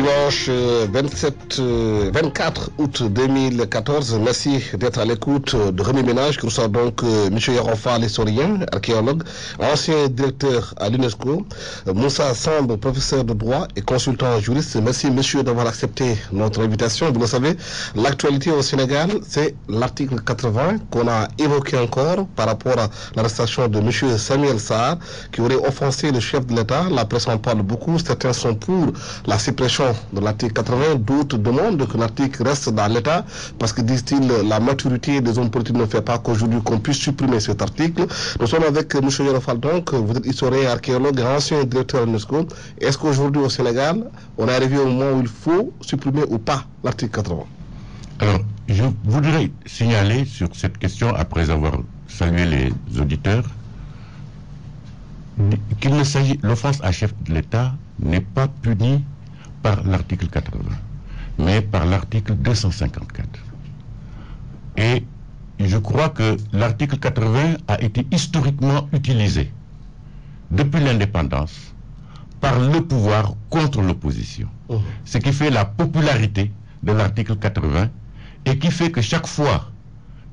Dimanche 24 août 2014, merci d'être à l'écoute de Rémi Ménage, qui reçoit donc M. Yarofa, l'historien, archéologue, ancien directeur à l'UNESCO, Moussa Samb, professeur de droit et consultant juriste. Merci monsieur d'avoir accepté notre invitation. Vous le savez, l'actualité au Sénégal, c'est l'article 80 qu'on a évoqué encore par rapport à l'arrestation de M. Samuel Sarr, qui aurait offensé le chef de l'État. La presse en parle beaucoup, certains sont pour la suppression de l'article 80, d'autres demandent que l'article reste dans l'État parce que, disent-ils, la maturité des hommes politiques ne fait pas qu'aujourd'hui qu'on puisse supprimer cet article. Nous sommes avec M. Yarofal, donc, vous êtes historien, archéologue, ancien directeur de l'UNESCO. Est-ce qu'aujourd'hui au Sénégal, on est arrivé au moment où il faut supprimer ou pas l'article 80? Alors, je voudrais signaler sur cette question, après avoir salué les auditeurs, qu'il ne s'agit, l'offense à chef de l'État n'est pas punie par l'article 80, mais par l'article 254. Et je crois que l'article 80 a été historiquement utilisé depuis l'indépendance par le pouvoir contre l'opposition. Ce qui fait la popularité de l'article 80 et qui fait que chaque fois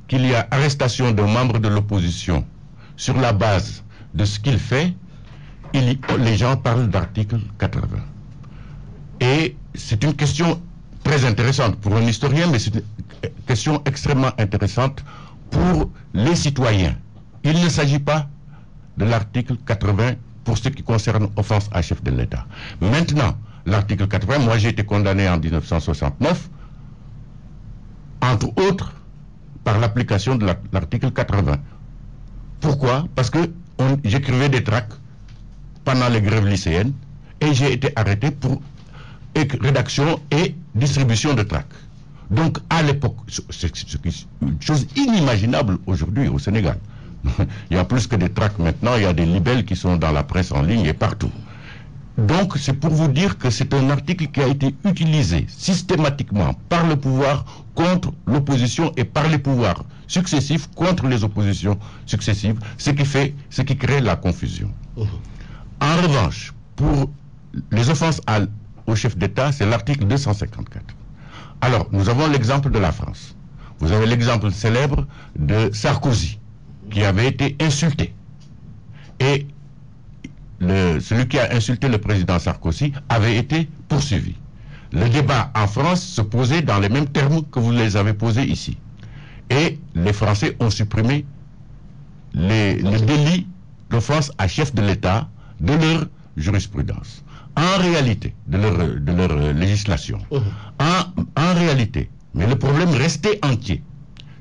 qu'il y a arrestation d'un membre de l'opposition sur la base de ce qu'il fait, les gens parlent d'article 80. Et c'est une question très intéressante pour un historien, mais c'est une question extrêmement intéressante pour les citoyens. Il ne s'agit pas de l'article 80 pour ce qui concerne offense à chef de l'État. Maintenant, l'article 80, moi j'ai été condamné en 1969, entre autres, par l'application de l'article 80. Pourquoi? Parce que j'écrivais des tracts pendant les grèves lycéennes et j'ai été arrêté pour rédaction et distribution de tracts. Donc à l'époque, c'est une chose inimaginable aujourd'hui au Sénégal. Il y a plus que des tracts maintenant, il y a des libelles qui sont dans la presse en ligne et partout. Donc c'est pour vous dire que c'est un article qui a été utilisé systématiquement par le pouvoir contre l'opposition et par les pouvoirs successifs contre les oppositions successives, ce qui crée la confusion. En revanche, pour les offenses au chef d'État, c'est l'article 254. Alors, nous avons l'exemple de la France. Vous avez l'exemple célèbre de Sarkozy, qui avait été insulté. Et celui qui a insulté le président Sarkozy avait été poursuivi. Le débat en France se posait dans les mêmes termes que vous les avez posés ici. Et les Français ont supprimé le délit d'offense à chef de l'État de leur jurisprudence. En réalité, de leur législation. En réalité, mais le problème restait entier.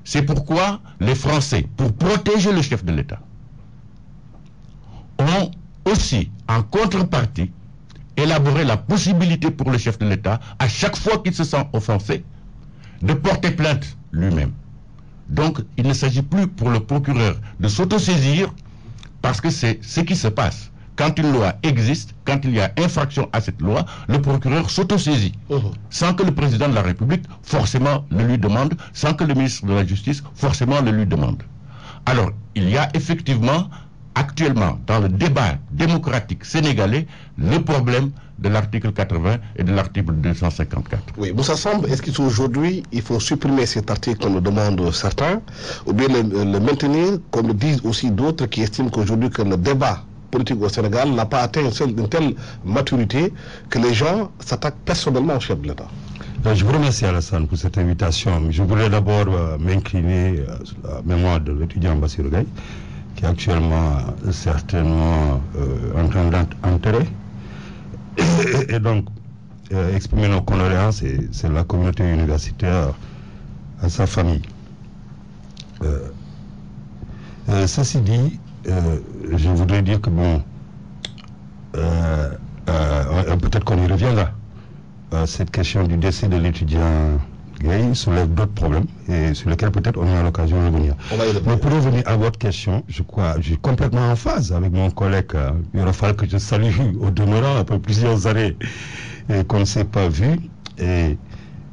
C'est pourquoi les Français, pour protéger le chef de l'État, ont aussi, en contrepartie, élaboré la possibilité pour le chef de l'État, à chaque fois qu'il se sent offensé, de porter plainte lui-même. Donc, il ne s'agit plus pour le procureur de s'autosaisir, parce que c'est ce qui se passe. Quand une loi existe, quand il y a infraction à cette loi, le procureur s'autosaisit, sans que le président de la République forcément le lui demande, sans que le ministre de la Justice forcément le lui demande. Alors, il y a effectivement, actuellement, dans le débat démocratique sénégalais, le problème de l'article 80 et de l'article 254. Oui, Moussa Samb, est-ce qu'aujourd'hui, il faut supprimer cet article comme le demandent certains, ou bien le maintenir, comme le disent aussi d'autres qui estiment qu'aujourd'hui que le débat politique au Sénégal n'a pas atteint une telle maturité que les gens s'attaquent personnellement au chef de l'État? Je vous remercie Alassane pour cette invitation. Je voudrais d'abord m'incliner à la mémoire de l'étudiant Bassirou Gaye, qui est actuellement certainement en train d'entrer. Et donc exprimer nos condoléances, et c'est la communauté universitaire à sa famille. Ceci dit, je voudrais dire que bon, peut-être qu'on y reviendra. Cette question du décès de l'étudiant Gaye soulève d'autres problèmes et sur lesquels peut-être on aura l'occasion de revenir. Mais pour revenir à votre question, je crois, je suis complètement en phase avec mon collègue Yarofal, que je salue au demeurant après plusieurs années et qu'on ne s'est pas vu. Et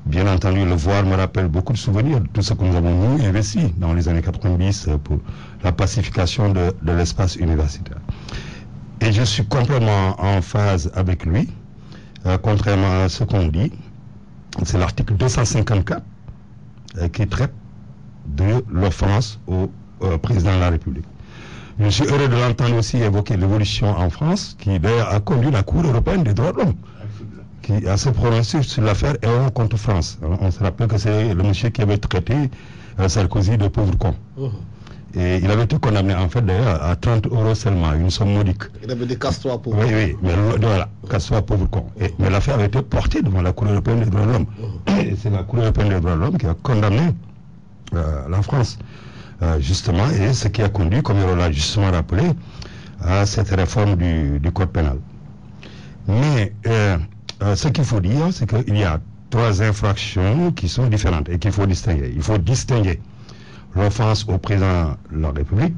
bien entendu, le voir me rappelle beaucoup de souvenirs de tout ce que nous avons nous investi dans les années 90 pour la pacification de l'espace universitaire. Et je suis complètement en phase avec lui. contrairement à ce qu'on dit, c'est l'article 254 qui traite de l'offense au président de la République. Je suis heureux de l'entendre aussi évoquer l'évolution en France, qui d'ailleurs a conduit la Cour européenne des droits de l'homme, qui a se prononcé sur l'affaire Euro contre France. On se rappelle que c'est le monsieur qui avait traité Sarkozy de pauvre con. Et il avait été condamné en fait d'ailleurs à 30 € seulement, une somme modique. Il avait dit casse-toi pauvre. Oui, mais voilà, casse-toi pauvre con. Mais l'affaire avait été portée devant la Cour européenne des droits de l'homme. Et c'est la Cour européenne des droits de l'homme qui a condamné la France, justement, et ce qui a conduit, comme il l'a justement rappelé, à cette réforme du code pénal. Mais ce qu'il faut dire, c'est qu'il y a 3 infractions qui sont différentes et qu'il faut distinguer. Il faut distinguer l'offense au président de la République,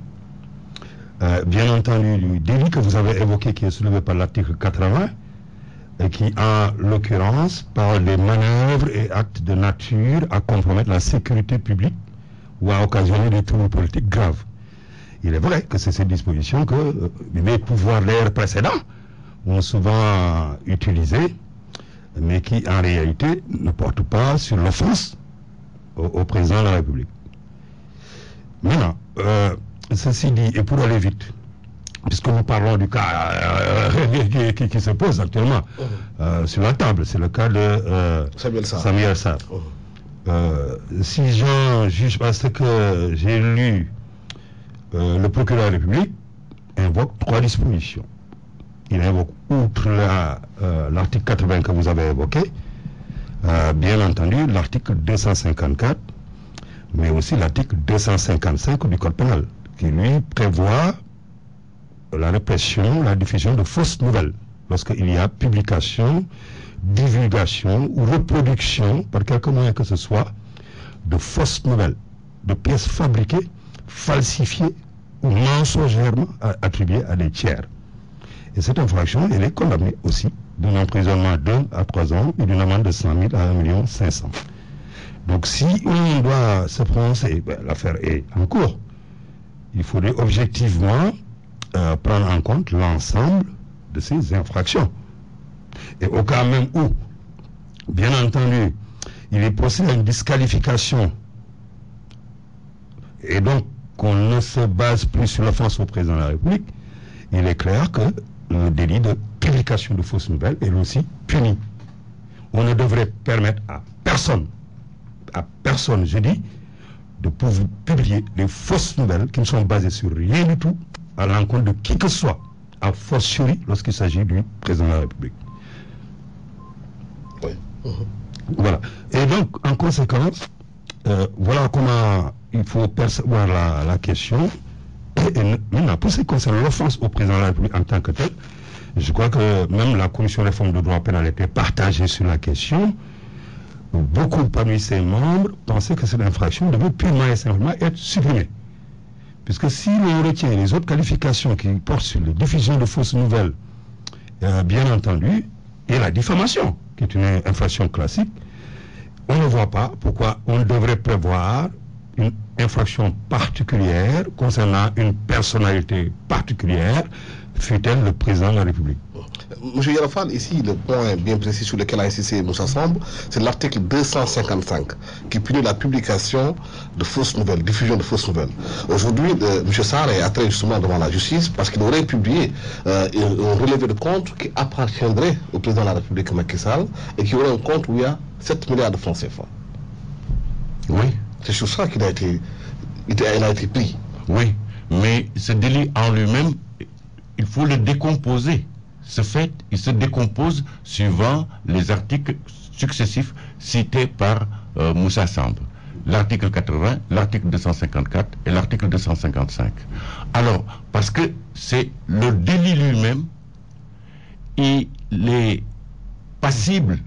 bien entendu du délit que vous avez évoqué qui est soulevé par l'article 80 et qui en l'occurrence parle des manœuvres et actes de nature à compromettre la sécurité publique ou à occasionner des troubles politiques graves. Il est vrai que c'est cette disposition que les pouvoirs d'air précédents ont souvent utilisé, mais qui en réalité ne portent pas sur l'offense au président de la République. Maintenant, ceci dit, et pour aller vite, puisque nous parlons du cas qui se pose actuellement sur la table, c'est le cas de Samuel Sarr. Si j'en juge parce que j'ai lu le procureur de la République invoque 3 dispositions. Il invoque, outre l'article 80 que vous avez évoqué, bien entendu l'article 254, mais aussi l'article 255 du Code pénal, qui lui prévoit la répression, la diffusion de fausses nouvelles, lorsqu'il y a publication, divulgation ou reproduction, par quelque moyen que ce soit, de fausses nouvelles, de pièces fabriquées, falsifiées ou mensongèrement attribuées à des tiers. Et cette infraction, elle est condamnée aussi d'un emprisonnement de 2 à 3 ans et d'une amende de 100 000 à 1 500 000. Donc si on doit se prononcer, l'affaire est en cours. Il faudrait objectivement prendre en compte l'ensemble de ces infractions. Et au cas même où, bien entendu, il est possible une disqualification, et donc qu'on ne se base plus sur l'offense au président de la République, il est clair que le délit de publication de fausses nouvelles est aussi puni. On ne devrait permettre à personne, je dis, de pouvoir publier des fausses nouvelles qui ne sont basées sur rien du tout à l'encontre de qui que ce soit, a fortiori lorsqu'il s'agit du président de la République. Oui. Voilà. Et donc, en conséquence, voilà comment il faut percevoir la question. Et maintenant, pour ce qui concerne l'offense au président de la République en tant que tel, je crois que même la commission réforme de droit pénal était partagée sur la question. Beaucoup parmi ses membres pensaient que cette infraction devait purement et simplement être supprimée. Puisque si l'on retient les autres qualifications qui portent sur la diffusion de fausses nouvelles, bien entendu, et la diffamation, qui est une infraction classique, on ne voit pas pourquoi on devrait prévoir une infraction particulière concernant une personnalité particulière, fut-elle le président de la République. Monsieur Yarofal, ici, le point bien précis sur lequel a insisté Moussa Samb, c'est l'article 255 qui punit la publication de fausses nouvelles, diffusion de fausses nouvelles. Aujourd'hui, M. Sarr est atteint justement devant la justice parce qu'il aurait publié un relevé de compte qui appartiendrait au président de la République Macky Sall et qui aurait un compte où il y a 7 milliards de francs CFA. Oui. C'est sur ça qu'il a été pris. Oui, mais ce délit en lui-même, il faut le décomposer. Ce fait, il se décompose suivant les articles successifs cités par Moussa Samb. L'article 80, l'article 254 et l'article 255. Alors, parce que c'est le délit lui-même, il est passible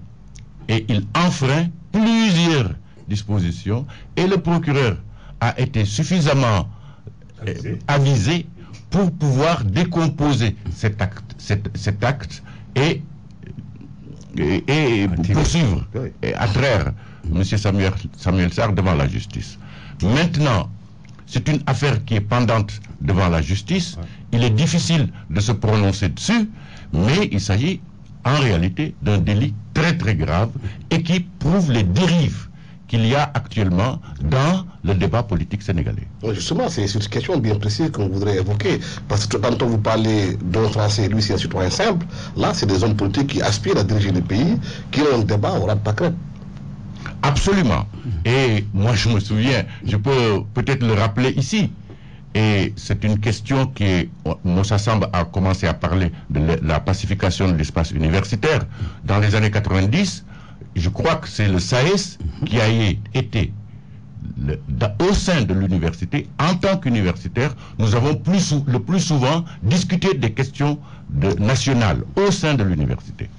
et il enfreint plusieurs dispositions et le procureur a été suffisamment avisé pour pouvoir décomposer cet acte et poursuivre et attraire M. Samuel Sarr devant la justice. Maintenant, c'est une affaire qui est pendante devant la justice. Il est difficile de se prononcer dessus, mais il s'agit en réalité d'un délit très très grave et qui prouve les dérives qu'il y a actuellement dans le débat politique sénégalais. Justement, c'est une question bien précise qu'on voudrait évoquer. Parce que tantôt vous parlez d'un Français, lui c'est un citoyen simple. Là, c'est des hommes politiques qui aspirent à diriger le pays, qui ont un débat au ras de pâquerette. Absolument. Et moi je me souviens, je peux peut-être le rappeler ici. Et c'est une question qui, Moussa Samb a commencé à parler de la pacification de l'espace universitaire. Dans les années 90, je crois que c'est le SAES qui a été, au sein de l'université, en tant qu'universitaire, nous avons le plus souvent discuté des questions nationales au sein de l'université.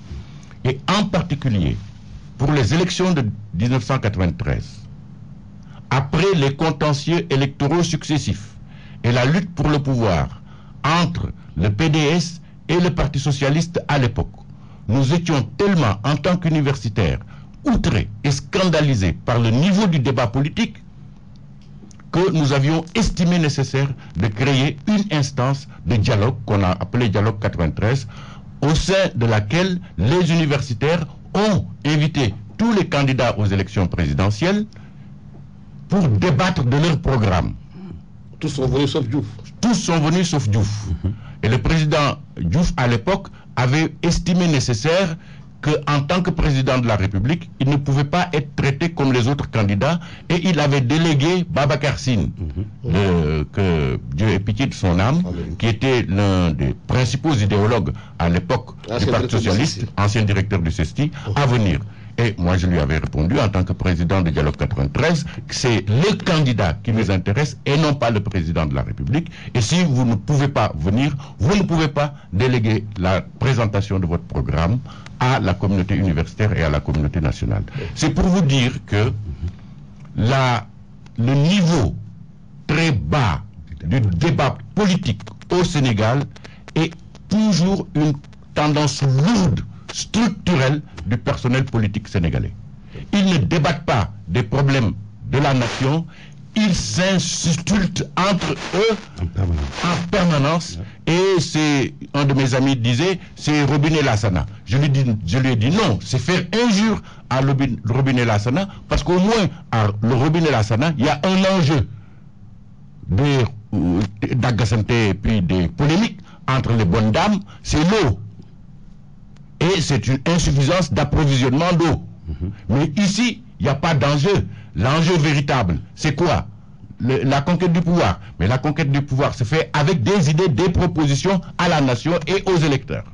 Et en particulier, pour les élections de 1993, après les contentieux électoraux successifs et la lutte pour le pouvoir entre le PDS et le Parti socialiste à l'époque, nous étions tellement, en tant qu'universitaires, outrés et scandalisés par le niveau du débat politique que nous avions estimé nécessaire de créer une instance de dialogue qu'on a appelée Dialogue 93, au sein de laquelle les universitaires ont invité tous les candidats aux élections présidentielles pour débattre de leur programme. Tous sont venus sauf Diouf. Tous sont venus sauf Diouf. Et le président Diouf, à l'époque, avait estimé nécessaire qu'en tant que président de la République, il ne pouvait pas être traité comme les autres candidats, et il avait délégué Babacar Sine, que Dieu ait pitié de son âme, qui était l'un des principaux idéologues à l'époque du Parti socialiste, ancien directeur du CESTI, à venir. Et moi, je lui avais répondu, en tant que président de Dialogue 93, que c'est le candidat qui nous intéresse et non pas le président de la République. Et si vous ne pouvez pas venir, vous ne pouvez pas déléguer la présentation de votre programme à la communauté universitaire et à la communauté nationale. C'est pour vous dire que le niveau très bas du débat politique au Sénégal est toujours une tendance lourde, structurelle du personnel politique sénégalais. Ils ne débattent pas des problèmes de la nation, ils s'insultent entre eux en permanence. Et c'est, un de mes amis disait, c'est Robinet Lassana. Je lui ai dit non, c'est faire injure à Robinet Lassana, parce qu'au moins, à le Robinet Lassana, il y a un enjeu d'agaçante et puis des polémiques entre les bonnes dames, c'est l'eau. Et c'est une insuffisance d'approvisionnement d'eau. Mais ici, il n'y a pas d'enjeu. L'enjeu véritable, c'est quoi? La conquête du pouvoir. Mais la conquête du pouvoir se fait avec des idées, des propositions à la nation et aux électeurs.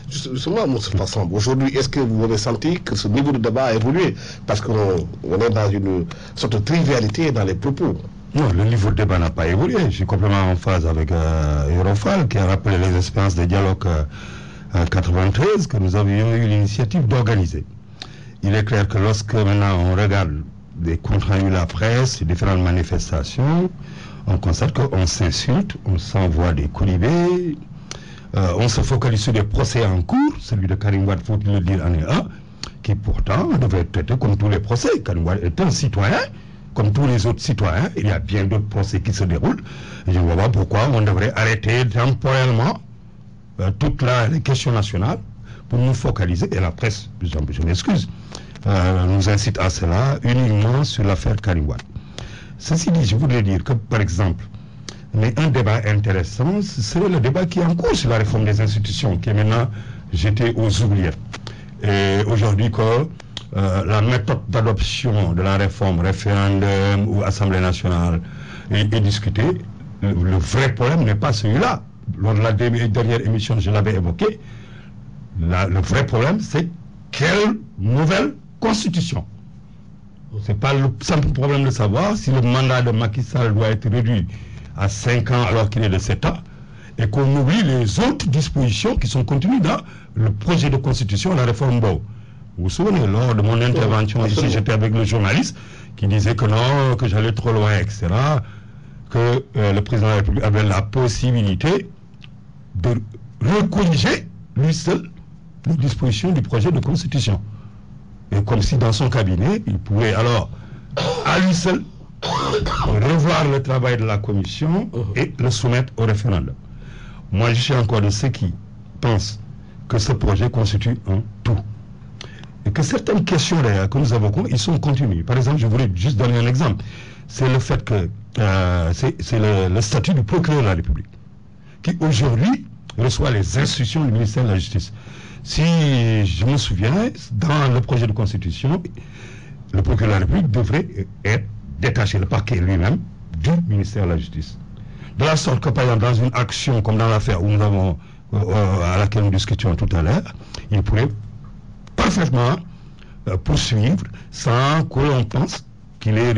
Justement, Moustapha Samb, aujourd'hui, est-ce que vous avez senti que ce niveau de débat a évolué? Parce qu'on est dans une sorte de trivialité dans les propos. Non, le niveau de débat n'a pas évolué. Je suis complètement en phase avec Eurofal, qui a rappelé les expériences de dialogue 93 que nous avions eu l'initiative d'organiser. Il est clair que lorsque maintenant on regarde des comptes rendus de la presse, différentes manifestations, on constate qu'on s'insulte, on s'envoie des colibés, on se focalise sur des procès en cours, celui de Karim Wade, faut le dire, en est un, qui pourtant devait être traité comme tous les procès. Karim Wade est un citoyen, comme tous les autres citoyens, il y a bien d'autres procès qui se déroulent, et je ne vois pas pourquoi on devrait arrêter temporairement toutes les questions nationales pour nous focaliser, et la presse, je m'excuse, nous incite à cela uniquement sur l'affaire Karim Wade. Ceci dit, je voudrais dire que, par exemple, mais un débat intéressant, ce serait le débat qui est en cours sur la réforme des institutions, qui est maintenant jeté aux oubliettes. Et aujourd'hui, que la méthode d'adoption de la réforme, référendum ou Assemblée nationale est discutée, le vrai problème n'est pas celui-là. Lors de la dernière émission, je l'avais évoqué. Le vrai problème, c'est quelle nouvelle constitution. Ce n'est pas le simple problème de savoir si le mandat de Macky Sall doit être réduit à 5 ans alors qu'il est de 7 ans, et qu'on oublie les autres dispositions qui sont contenues dans le projet de constitution, la réforme Bow. Vous vous souvenez, lors de mon intervention ici, j'étais avec le journaliste qui disait que non, que j'allais trop loin, etc., que le président de la République avait la possibilité de recorriger, lui seul, les dispositions du projet de constitution. Et comme si dans son cabinet, il pouvait alors, à lui seul, revoir le travail de la commission et le soumettre au référendum. Moi, je suis encore de ceux qui pensent que ce projet constitue un tout. Et que certaines questions d'ailleurs que nous évoquons, ils sont continues. Par exemple, je voulais juste donner un exemple. C'est le fait que c'est le statut du procureur de la République qui aujourd'hui reçoit les instructions du ministère de la Justice. Si je me souviens, dans le projet de constitution, le procureur de la République devrait être détaché, le parquet lui-même, du ministère de la Justice. De la sorte que, par exemple, dans une action comme dans l'affaire où nous avons, à laquelle nous discutions tout à l'heure, il pourrait parfaitement poursuivre sans que l'on pense qu'il ait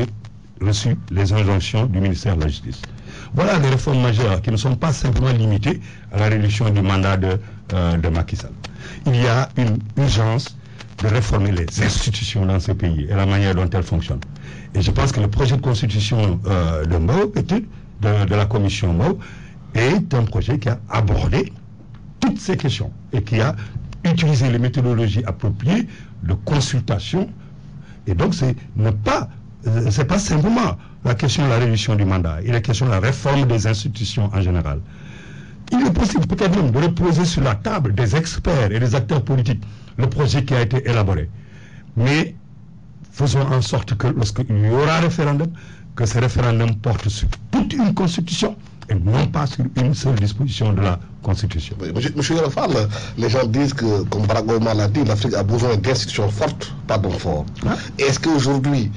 reçu les injonctions du ministère de la Justice. Voilà des réformes majeures qui ne sont pas simplement limitées à la réduction du mandat de Macky Sall. Il y a une urgence de réformer les institutions dans ce pays et la manière dont elles fonctionnent. Et je pense que le projet de constitution de Mbow, de la commission Mbow, est un projet qui a abordé toutes ces questions et qui a utilisé les méthodologies appropriées de consultation. Et donc, c'est pas simplement la question de la réduction du mandat, il est question de la réforme des institutions en général. Il est possible peut-être même de reposer sur la table des experts et des acteurs politiques le projet qui a été élaboré. Mais faisons en sorte que lorsqu'il y aura référendum, que ce référendum porte sur toute une constitution et non pas sur une seule disposition de la Constitution. Monsieur Yerofal, les gens disent que, comme Barack Obama l'a dit, l'Afrique a besoin d'institutions fortes, pas d'hommes forts. Est-ce qu'aujourd'hui,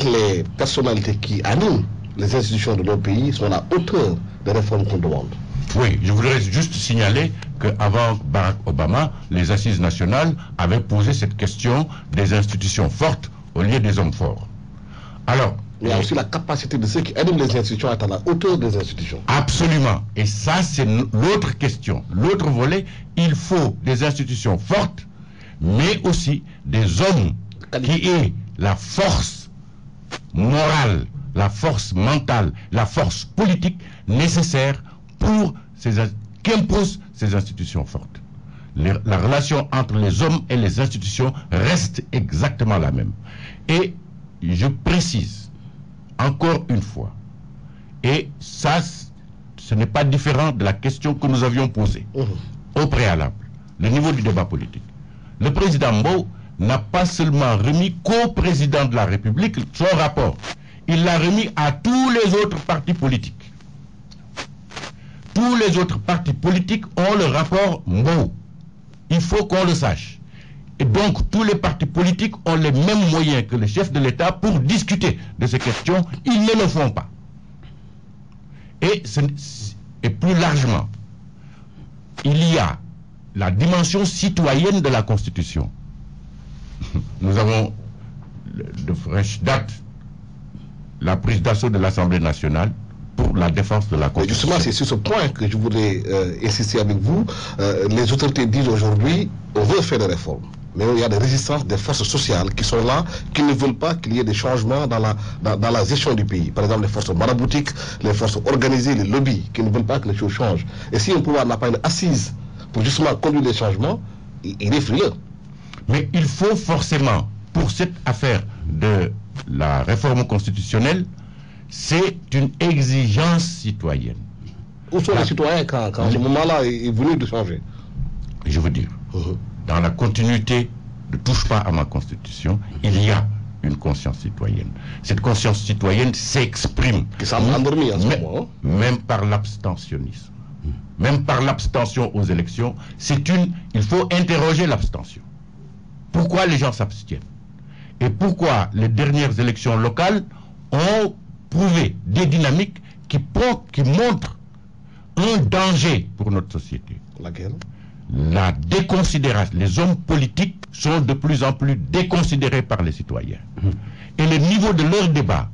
les personnalités qui animent les institutions de nos pays sont à la hauteur des réformes qu'on demande? Oui, je voudrais juste signaler qu'avant Barack Obama, les assises nationales avaient posé cette question des institutions fortes au lieu des hommes forts. Alors, il y a aussi la capacité de ceux qui animent les institutions à être à la hauteur des institutions. Absolument. Et ça, c'est l'autre question. L'autre volet, il faut des institutions fortes, mais aussi des hommes qui aient la force morale, la force mentale, la force politique nécessaire pour qu'imposent ces institutions fortes. La relation entre les hommes et les institutions reste exactement la même. Et je précise encore une fois, et ça, ce n'est pas différent de la question que nous avions posée au préalable, le niveau du débat politique. Le président Mbow n'a pas seulement remis qu'au président de la République son rapport, il l'a remis à tous les autres partis politiques. Tous les autres partis politiques ont le rapport Mbow. Il faut qu'on le sache. Et donc, tous les partis politiques ont les mêmes moyens que le chef de l'État pour discuter de ces questions. Ils ne le font pas. Et plus largement, il y a la dimension citoyenne de la Constitution. Nous avons de fraîche date la prise d'assaut de l'Assemblée nationale pour la défense de la Constitution. Justement, c'est sur ce point que je voudrais insister avec vous. Les autorités disent aujourd'hui, on veut faire des réformes. Mais il y a des résistances des forces sociales qui sont là, qui ne veulent pas qu'il y ait des changements dans la gestion du pays. Par exemple, les forces maraboutiques, les forces organisées, les lobbies, qui ne veulent pas que les choses changent. Et si un pouvoir n'a pas une assise pour justement conduire les changements, il est frieux. Mais il faut forcément, pour cette affaire de la réforme constitutionnelle, c'est une exigence citoyenne. Où sont les citoyens quand ce moment-là est venu de changer? Je veux dire, dans la continuité ne touche pas à ma constitution, il y a une conscience citoyenne. Cette conscience citoyenne s'exprime même par l'abstentionnisme, même par l'abstention aux élections. Il faut interroger l'abstention. Pourquoi les gens s'abstiennent? Et pourquoi les dernières élections locales ont prouvé des dynamiques qui montrent un danger pour notre société? Laquelle? La déconsidération. Les hommes politiques sont de plus en plus déconsidérés par les citoyens. Et le niveau de leur débat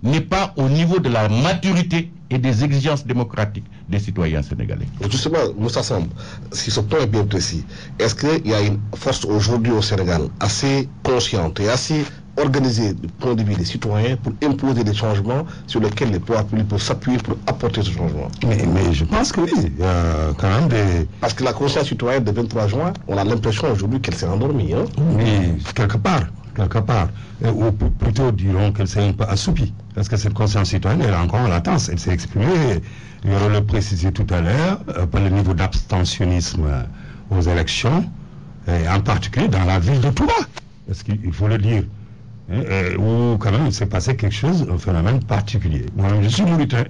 n'est pas au niveau de la maturité et des exigences démocratiques des citoyens sénégalais. Justement, Moussa Samb, si ce point est bien précis, est-ce qu'il y a une force aujourd'hui au Sénégal assez consciente et assez organisée du point de vue des citoyens pour imposer des changements sur lesquels les pouvoirs publics peuvent s'appuyer pour apporter ce changement? Mais je pense que oui, il y a quand même des... Parce que la conscience citoyenne de 23 juin, on a l'impression aujourd'hui qu'elle s'est endormie. Hein? Oui, quelque part. Ou plutôt dirons qu'elle s'est un peu assoupie. Parce que cette conscience citoyenne, elle est encore en latence. Elle s'est exprimée, je le précisé tout à l'heure, par le niveau d'abstentionnisme aux élections, et en particulier dans la ville de Touba, parce qu'il faut le dire, où quand même il s'est passé quelque chose, un phénomène particulier. Moi-même, je suis mauritain,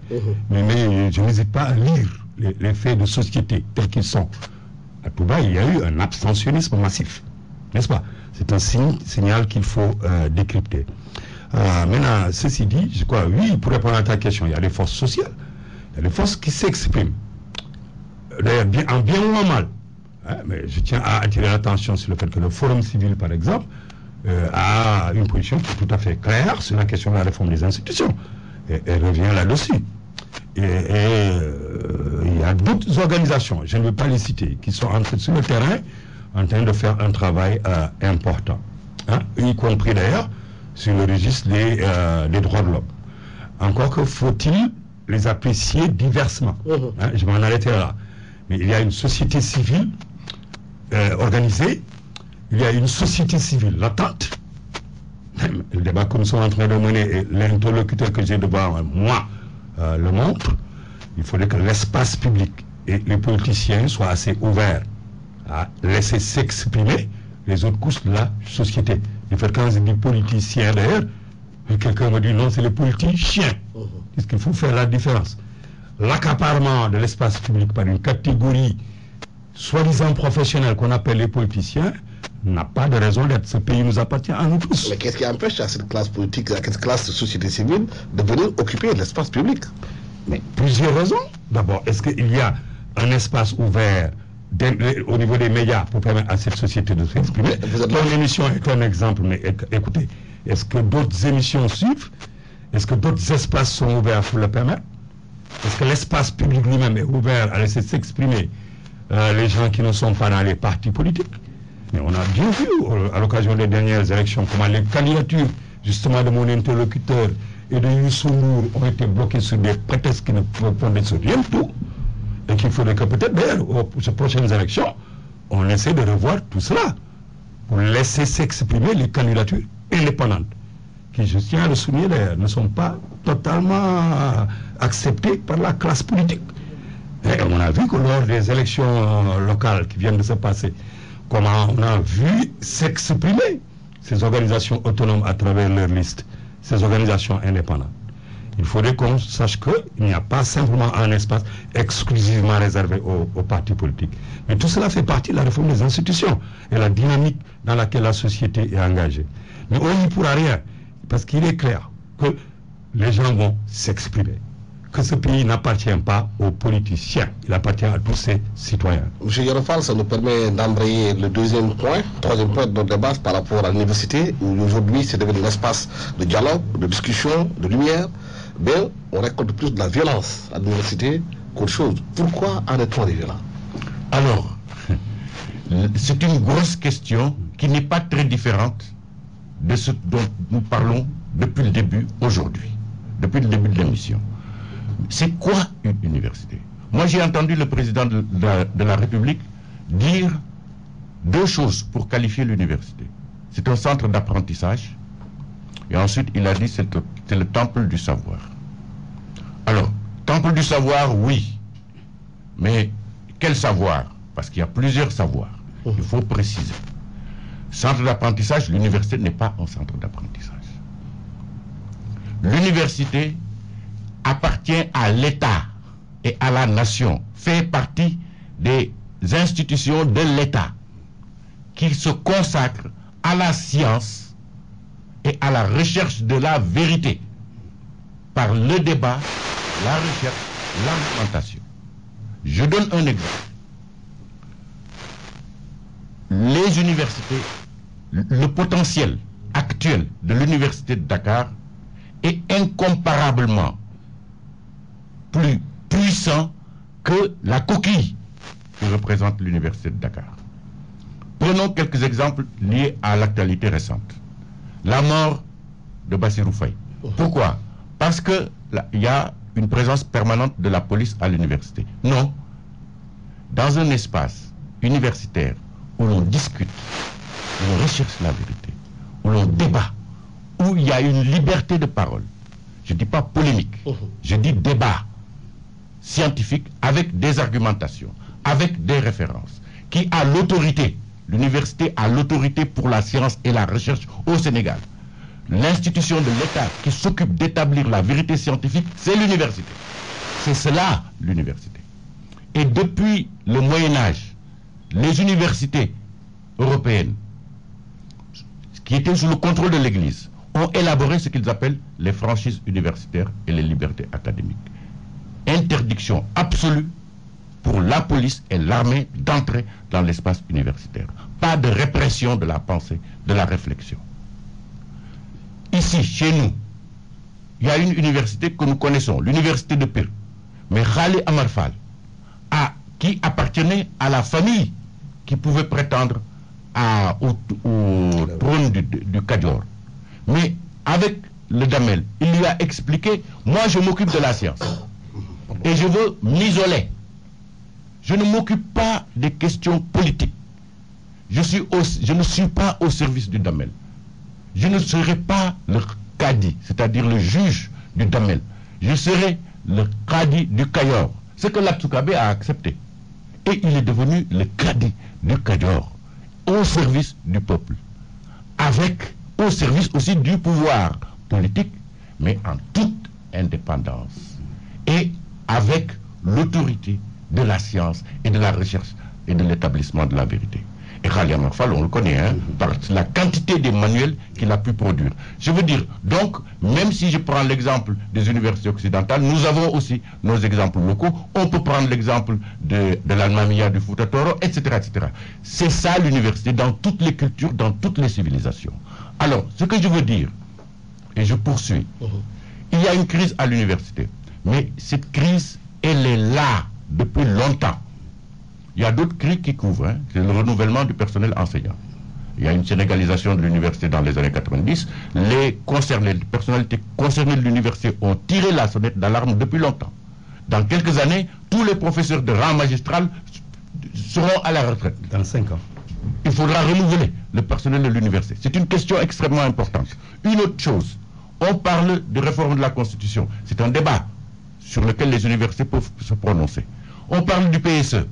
mais je n'hésite pas à lire les faits de société tels qu'ils sont. À Touba, il y a eu un abstentionnisme massif, n'est-ce pas? C'est un signal qu'il faut décrypter. Maintenant, ceci dit, je crois, oui, pour répondre à ta question, il y a des forces sociales, il y a des forces qui s'expriment, d'ailleurs, en bien ou en mal. Mais je tiens à attirer l'attention sur le fait que le Forum civil, par exemple, a une position qui est tout à fait claire sur la question de la réforme des institutions. Et elle revient là-dessus. Et il y a d'autres organisations, je ne veux pas les citer, qui sont sur le terrain en train de faire un travail important, y compris d'ailleurs sur le registre des droits de l'homme. Encore que faut-il les apprécier diversement. Je m'en arrêterai là. Mais il y a une société civile organisée, il y a une société civile latente. Le débat que nous sommes en train de mener et l'interlocuteur que j'ai devant moi le montre. Il faudrait que l'espace public et les politiciens soient assez ouverts à laisser s'exprimer les autres couches de la société. Du fait quand je dis politicien d'ailleurs, quelqu'un me dit non, c'est les politiciens. Est-ce qu'il faut faire la différence? L'accaparement de l'espace public par une catégorie soi-disant professionnelle qu'on appelle les politiciens n'a pas de raison d'être. Ce pays nous appartient à nous tous. Mais qu'est-ce qui empêche à cette classe politique, à cette classe de société civile de venir occuper l'espace public? Mais plusieurs raisons. D'abord, est-ce qu'il y a un espace ouvert au niveau des médias pour permettre à cette société de s'exprimer? Ton émission est un exemple, mais écoutez, est-ce que d'autres émissions suivent? Est-ce que d'autres espaces sont ouverts pour le permettre? Est-ce que l'espace public lui-même est ouvert à laisser s'exprimer les gens qui ne sont pas dans les partis politiques? Mais on a bien vu à l'occasion des dernières élections comment les candidatures justement de mon interlocuteur et de Youssou Ndour ont été bloquées sur des prétextes qui ne fondaient sur rien du tout. Et qu'il faudrait que peut-être d'ailleurs aux prochaines élections, on essaie de revoir tout cela pour laisser s'exprimer les candidatures indépendantes, qui, je tiens à le souligner d'ailleurs, ne sont pas totalement acceptées par la classe politique. Et on a vu que lors des élections locales qui viennent de se passer, comment on a vu s'exprimer ces organisations autonomes à travers leurs listes, ces organisations indépendantes. Il faudrait qu'on sache qu'il n'y a pas simplement un espace exclusivement réservé aux partis politiques. Mais tout cela fait partie de la réforme des institutions et la dynamique dans laquelle la société est engagée. Mais on n'y pourra rien, parce qu'il est clair que les gens vont s'exprimer, que ce pays n'appartient pas aux politiciens, il appartient à tous ses citoyens. M. Yorofal, ça nous permet d'embrayer le troisième point de notre débat par rapport à l'université, où aujourd'hui c'est devenu un espace de dialogue, de discussion, de lumière. Mais on récolte plus de la violence à l'université qu'autre chose. Pourquoi en est-on arrivé là? Alors, c'est une grosse question qui n'est pas très différente de ce dont nous parlons depuis le début aujourd'hui, depuis le début de l'émission. C'est quoi une université? Moi, j'ai entendu le président de la République dire deux choses pour qualifier l'université. C'est un centre d'apprentissage, et ensuite il a dit c'est le temple du savoir. Alors, temple du savoir, oui, mais quel savoir? Parce qu'il y a plusieurs savoirs, il faut préciser. Centre d'apprentissage, l'université n'est pas un centre d'apprentissage. L'université appartient à l'État et à la nation, fait partie des institutions de l'État qui se consacrent à la science et à la recherche de la vérité par le débat, la recherche, l'argumentation. Je donne un exemple. Les universités, le potentiel actuel de l'université de Dakar est incomparablement plus puissant que la coquille que représente l'université de Dakar. Prenons quelques exemples liés à l'actualité récente. La mort de Bassirou Faye. Pourquoi? Parce qu'il y a une présence permanente de la police à l'université. Non. Dans un espace universitaire où l'on discute, où l'on recherche la vérité, où l'on débat, où il y a une liberté de parole, je ne dis pas polémique, je dis débat scientifique avec des argumentations, avec des références. qui a l'autorité, l'université a l'autorité pour la science et la recherche au Sénégal. L'institution de l'État qui s'occupe d'établir la vérité scientifique, c'est l'université. C'est cela, l'université. Et depuis le Moyen-Âge, les universités européennes, qui étaient sous le contrôle de l'Église, ont élaboré ce qu'ils appellent les franchises universitaires et les libertés académiques. Interdiction absolue pour la police et l'armée d'entrer dans l'espace universitaire. Pas de répression de la pensée, de la réflexion. Ici, chez nous, il y a une université que nous connaissons, l'université de Pire. Mais Khali Amar Fall, qui appartenait à la famille qui pouvait prétendre au trône du Kadior. Mais avec le Damel, il lui a expliqué, moi je m'occupe de la science et je veux m'isoler. Je ne m'occupe pas des questions politiques. Je ne suis pas au service du Damel. Je ne serai pas le Kadi, c'est-à-dire le juge du Damel. Je serai le Kadi du Kayor. Ce que l'Atsukabe a accepté. Et il est devenu le Kadi du Kayor, au service du peuple, au service aussi du pouvoir politique, mais en toute indépendance, et avec l'autorité de la science et de la recherche et de l'établissement de la vérité. Et Khali Amar Fall, on le connaît, par la quantité des manuels qu'il a pu produire. Je veux dire, donc, même si je prends l'exemple des universités occidentales, nous avons aussi nos exemples locaux. On peut prendre l'exemple de l'Almamia du Fouta Toro, etc., etc. C'est ça l'université dans toutes les cultures, dans toutes les civilisations. Alors, ce que je veux dire, et je poursuis, il y a une crise à l'université, mais cette crise, elle est là depuis longtemps. Il y a d'autres crises qui couvrent, c'est le renouvellement du personnel enseignant. Il y a une sénégalisation de l'université dans les années 90. Les personnalités concernées de l'université ont tiré la sonnette d'alarme depuis longtemps. Dans quelques années, tous les professeurs de rang magistral seront à la retraite. Dans 5 ans. Il faudra renouveler le personnel de l'université. C'est une question extrêmement importante. Une autre chose, on parle de réforme de la Constitution. C'est un débat sur lequel les universités peuvent se prononcer. On parle du PSE.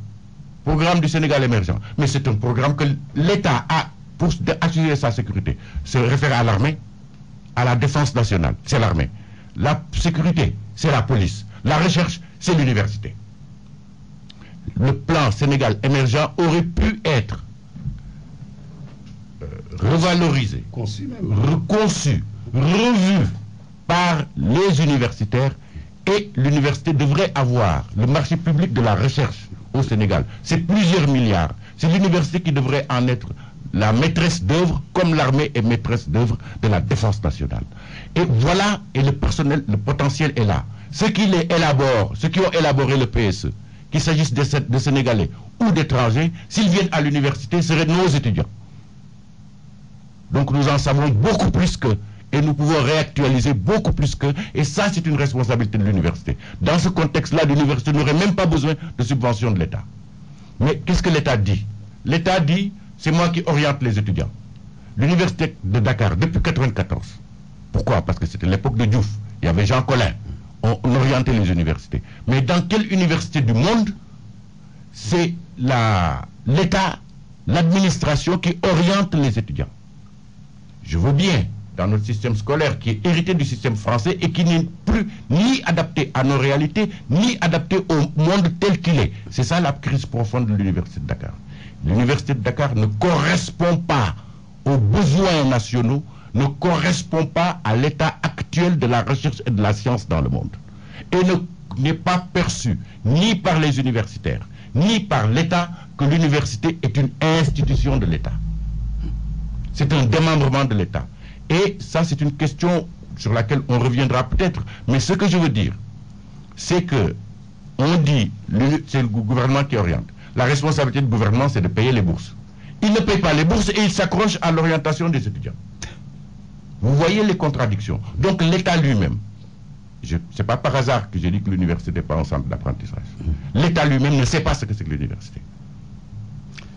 Programme du Sénégal émergent. Mais c'est un programme que l'État a pour assurer sa sécurité. Se réfère à l'armée, à la défense nationale, c'est l'armée. La sécurité, c'est la police. La recherche, c'est l'université. Le plan Sénégal émergent aurait pu être revalorisé, conçu, revu par les universitaires, et l'université devrait avoir le marché public de la recherche au Sénégal. C'est plusieurs milliards. C'est l'université qui devrait en être la maîtresse d'œuvre, comme l'armée est maîtresse d'œuvre de la défense nationale. Et voilà, et le personnel, le potentiel est là. Ceux qui les élaborent, ceux qui ont élaboré le PSE, qu'il s'agisse de Sénégalais ou d'étrangers, s'ils viennent à l'université, seraient nos étudiants. Donc nous en savons beaucoup plus qu'eux, et nous pouvons réactualiser beaucoup plus qu'eux, et ça c'est une responsabilité de l'université. Dans ce contexte-là, l'université n'aurait même pas besoin de subventions de l'État. Mais qu'est-ce que l'État dit? L'État dit, c'est moi qui oriente les étudiants. L'université de Dakar, depuis 1994, pourquoi? Parce que c'était l'époque de Diouf, il y avait Jean Collin, on orientait les universités. Mais dans quelle université du monde, c'est l'État, l'administration qui oriente les étudiants? Je veux bien, dans notre système scolaire qui est hérité du système français et qui n'est plus ni adapté à nos réalités, ni adapté au monde tel qu'il est. C'est ça la crise profonde de l'université de Dakar. L'université de Dakar ne correspond pas aux besoins nationaux, ne correspond pas à l'état actuel de la recherche et de la science dans le monde. Et n'est pas perçu ni par les universitaires, ni par l'État que l'université est une institution de l'État. C'est un démembrement de l'État. Et ça, c'est une question sur laquelle on reviendra peut-être. Mais ce que je veux dire, c'est que on dit, c'est le gouvernement qui oriente. La responsabilité du gouvernement, c'est de payer les bourses. Il ne paye pas les bourses et il s'accroche à l'orientation des étudiants. Vous voyez les contradictions. Donc l'État lui-même, ce n'est pas par hasard que j'ai dit que l'université n'est pas un centre d'apprentissage. L'État lui-même ne sait pas ce que c'est que l'université.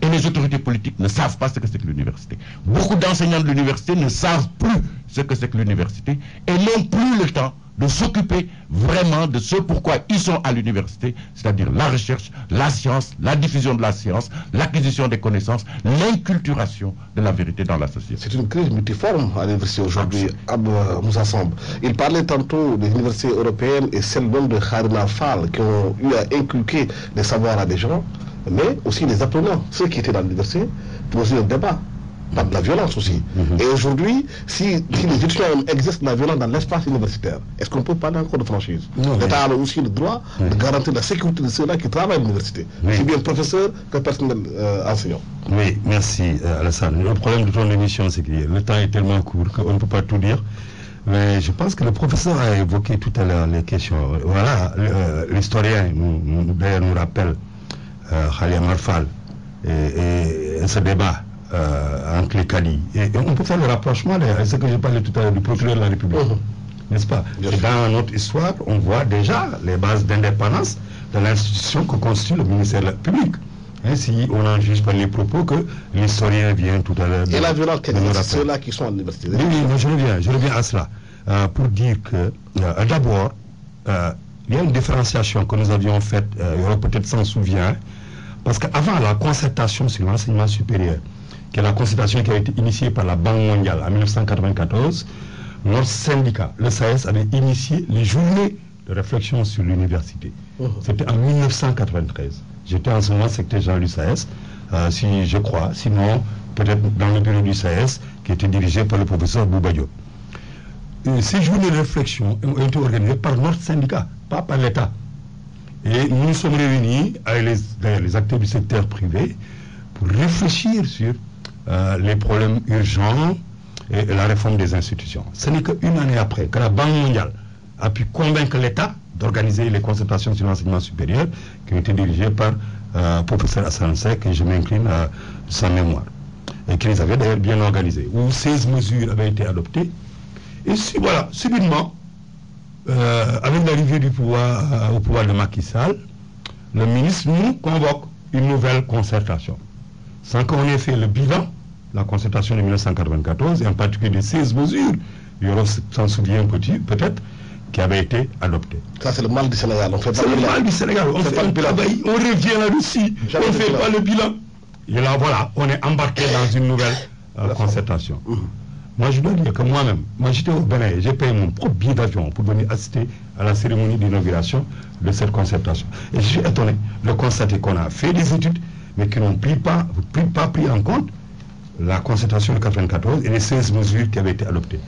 Et les autorités politiques ne savent pas ce que c'est que l'université. Beaucoup d'enseignants de l'université ne savent plus ce que c'est que l'université et n'ont plus le temps de s'occuper vraiment de ce pourquoi ils sont à l'université, c'est-à-dire la recherche, la science, la diffusion de la science, l'acquisition des connaissances, l'inculturation de la vérité dans la société. C'est une crise multiforme à l'université aujourd'hui, Moussa Samb. Il parlait tantôt des universités européennes et celles même de Kharina Fall qui ont eu à inculquer des savoirs à des gens, mais aussi les apprenants, ceux qui étaient dans l'université, posaient un débat. Pas de la violence aussi. Et aujourd'hui, si les étudiants exercent la violence dans l'espace universitaire, est-ce qu'on peut parler encore de franchise? L'État a aussi le droit de garantir la sécurité de ceux-là qui travaillent à l'université. C'est bien professeur que personnel enseignant. Oui, merci Alassane. Le problème de ton émission, c'est que le temps est tellement court qu'on ne peut pas tout dire. Mais je pense que le professeur a évoqué tout à l'heure les questions. Voilà, l'historien d'ailleurs nous rappelle Khalia Marfal et ce débat entre les cadis. Et on peut faire le rapprochement, c'est ce que je parlais tout à l'heure du procureur de la République, n'est-ce pas? Et dans notre histoire, on voit déjà les bases d'indépendance de l'institution que constitue le ministère public. Si on en juge par les propos que l'historien vient tout à l'heure. Et la violence, c'est ceux-là qui sont à l'université. Oui, je reviens à cela. Pour dire que, d'abord, il y a une différenciation que nous avions faite, peut-être s'en souvient, parce qu'avant la concertation sur l'enseignement supérieur, qui est la concertation qui a été initiée par la Banque mondiale en 1994, notre syndicat, le SAES, avait initié les journées de réflexion sur l'université. C'était en 1993. J'étais en ce moment secrétaire général du SAES, si je crois, sinon peut-être dans le bureau du SAES qui était dirigé par le professeur Bouba Diop. Ces journées de réflexion ont été organisées par notre syndicat, pas par l'État. Et nous nous sommes réunis avec les acteurs du secteur privé pour réfléchir sur les problèmes urgents et la réforme des institutions. Ce n'est qu'une année après que la Banque mondiale a pu convaincre l'État d'organiser les concertations sur l'enseignement supérieur qui ont été dirigées par professeur Hassan Sek, et je m'incline à sa mémoire, et qui les avait d'ailleurs bien organisées, où 16 mesures avaient été adoptées. Et voilà, subitement, avec l'arrivée du pouvoir, au pouvoir de Macky Sall, le ministre nous convoque une nouvelle concertation. Sans qu'on ait fait le bilan, la concertation de 1994, et en particulier des 16 mesures, Yoro s'en souvient peut-être, qui avait été adoptée. Ça, c'est le mal du Sénégal. C'est le mal du Sénégal. On fait un travail, on revient là-dessus, on ne fait pas le bilan. Et là, voilà, on est embarqué dans une nouvelle concertation. Moi, je dois dire que moi-même, j'étais au Bénin, j'ai payé mon propre billet d'avion pour venir assister à la cérémonie d'inauguration de cette concertation. Et je suis étonné de constater qu'on a fait des études, mais qui n'ont pas pris en compte la concertation de 1994 et les 16 mesures qui avaient été adoptées.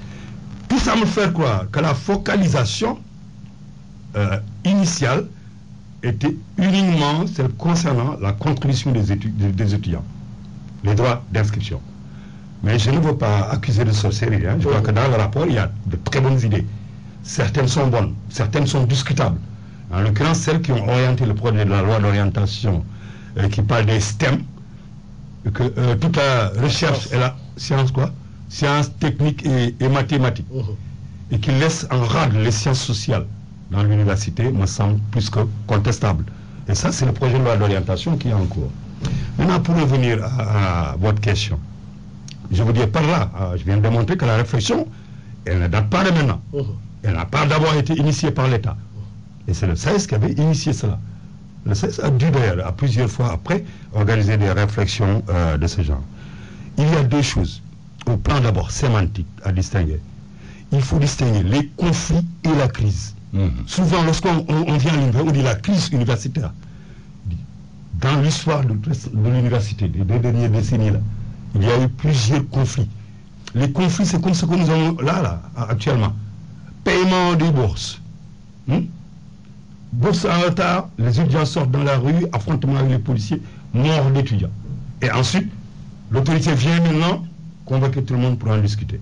Tout ça me fait croire que la focalisation initiale était uniquement celle concernant la contribution des étudiants, les droits d'inscription. Mais je ne veux pas accuser de sorcellerie. Je crois que dans le rapport, il y a de très bonnes idées. Certaines sont bonnes, certaines sont discutables. En l'occurrence, celles qui ont orienté le projet de la loi d'orientation qui parle des STEM, que toute la recherche et la science, sciences techniques et mathématiques, et qui laisse en rade les sciences sociales dans l'université, me semble plus que contestable. Et ça, c'est le projet de loi d'orientation qui est en cours. Maintenant, pour revenir à votre question, je vous dis par là, je viens de démontrer que la réflexion, elle ne date pas de maintenant. Elle n'a pas d'abord été initiée par l'État. Et c'est le SAES qui avait initié cela. Le SAES a dû d'ailleurs, à plusieurs fois après, organiser des réflexions de ce genre. Il y a deux choses, au plan d'abord sémantique, à distinguer. Il faut distinguer les conflits et la crise. Souvent, lorsqu'on vient à l'université, on dit la crise universitaire. Dans l'histoire de l'université, des 2 dernières décennies, là, il y a eu plusieurs conflits. Les conflits, c'est comme ce que nous avons là, actuellement. Paiement des bourses. Bourse en retard, les étudiants sortent dans la rue, affrontement avec les policiers, mort d'étudiants. Et ensuite, l'autorité vient maintenant convoquer tout le monde pour en discuter.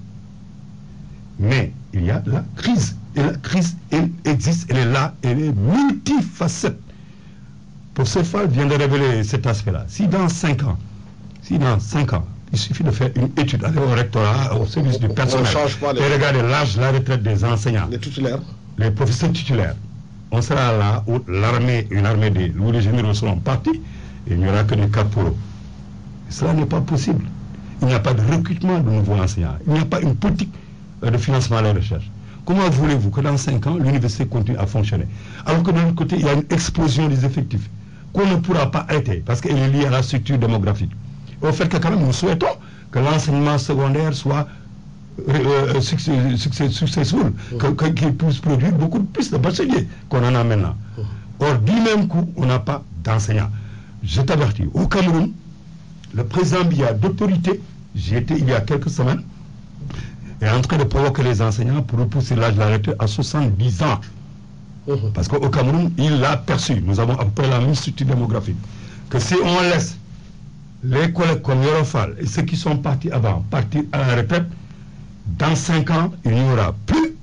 Mais il y a la crise. Et la crise, elle existe, elle est là, elle est multifacette. Professeur Fall vient de révéler cet aspect-là. Si dans 5 ans, il suffit de faire une étude, aller au rectorat, au service du personnel, et regarder l'âge de la retraite des enseignants, les titulaires, les professeurs titulaires. On sera là où une armée où les généraux seront partis, et il n'y aura que des caporaux. Cela n'est pas possible. Il n'y a pas de recrutement de nouveaux enseignants. Il n'y a pas une politique de financement de la recherche. Comment voulez-vous que dans 5 ans, l'université continue à fonctionner? Alors que de l'autre côté, il y a une explosion des effectifs qu'on ne pourra pas arrêter parce qu'elle est liée à la structure démographique. Au fait que quand même, nous souhaitons que l'enseignement secondaire soit successful, qu'il puisse produire beaucoup plus de bacheliers qu'on en a maintenant. Or, du même coup, on n'a pas d'enseignants. Je t'avertis, au Cameroun, le président Biya d'autorité, j'y étais il y a quelques semaines, est en train de provoquer les enseignants pour repousser l'âge de la retraite à 70 ans. Parce qu'au Cameroun, il l'a perçu, nous avons à peu près la même structure démographique, que si on laisse les collègues comme Yorofal et ceux qui sont partis avant partir à la retraite, dans 5 ans, il n'y aura plus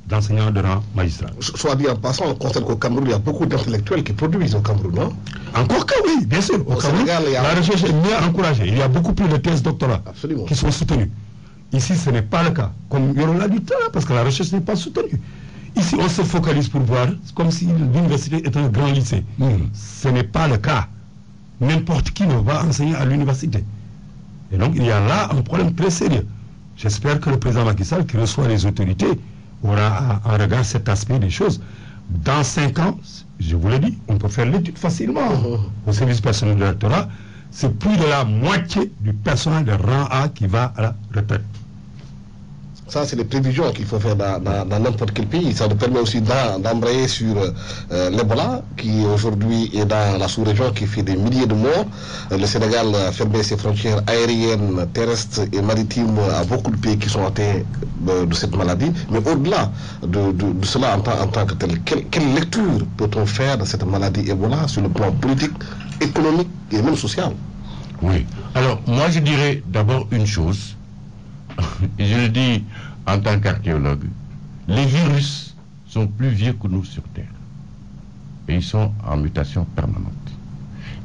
d'enseignants de rang magistral. Soit dit en passant, on constate qu'au Cameroun, il y a beaucoup d'intellectuels qui produisent au Cameroun, non? Encore que oui, bien sûr. Au Cameroun, la recherche est mieux encouragée. Il y a beaucoup plus de thèses doctorats qui sont soutenues. Ici, ce n'est pas le cas. Comme Yoron l'a dit tout à l'heure, parce que la recherche n'est pas soutenue. Ici, on se focalise pour voir, comme si l'université est un grand lycée. Ce n'est pas le cas. N'importe qui ne va enseigner à l'université. Et donc, il y a là un problème très sérieux. J'espère que le président Macky Sall, qui reçoit les autorités, aura en regard cet aspect des choses. Dans 5 ans, je vous l'ai dit, on peut faire l'étude facilement. Au service personnel de l'électorat, c'est plus de la moitié du personnel de rang A qui va à la retraite. Ça, c'est les prévisions qu'il faut faire dans n'importe quel pays. Ça nous permet aussi d'embrayer sur l'Ebola, qui aujourd'hui est dans la sous-région, qui fait des milliers de morts. Le Sénégal a fermé ses frontières aériennes, terrestres et maritimes à beaucoup de pays qui sont atteints de cette maladie. Mais au-delà de cela, en tant que tel, quelle lecture peut-on faire de cette maladie Ebola sur le plan politique, économique et même social? Oui. Alors, moi, je dirais d'abord une chose. Et je le dis en tant qu'archéologue, les virus sont plus vieux que nous sur Terre. Et ils sont en mutation permanente.